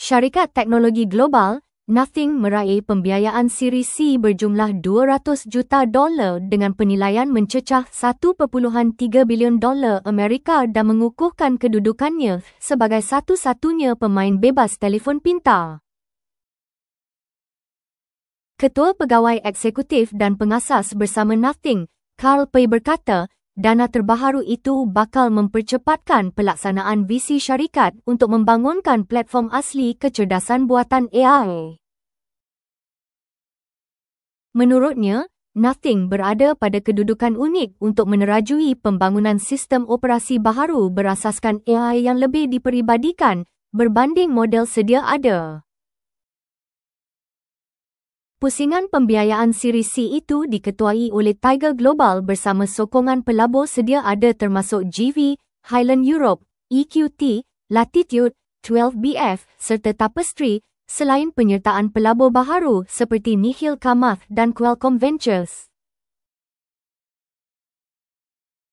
Syarikat teknologi global, Nothing meraih pembiayaan Series C berjumlah $200 juta dengan penilaian mencecah $1.3 bilion Amerika dan mengukuhkan kedudukannya sebagai satu-satunya pemain bebas telefon pintar. Ketua Pegawai Eksekutif dan Pengasas bersama Nothing, Carl Pei berkata, dana terbaharu itu bakal mempercepatkan pelaksanaan visi syarikat untuk membangunkan platform asli kecerdasan buatan AI. Menurutnya, Nothing berada pada kedudukan unik untuk menerajui pembangunan sistem operasi baharu berasaskan AI yang lebih diperibadikan berbanding model sedia ada. Pusingan pembiayaan Series C itu diketuai oleh Tiger Global bersama sokongan pelabur sedia ada termasuk GV, Highland Europe, EQT, Latitude, 12BF serta Tapestry, selain penyertaan pelabur baharu seperti Nihil Kamath dan Qualcomm Ventures.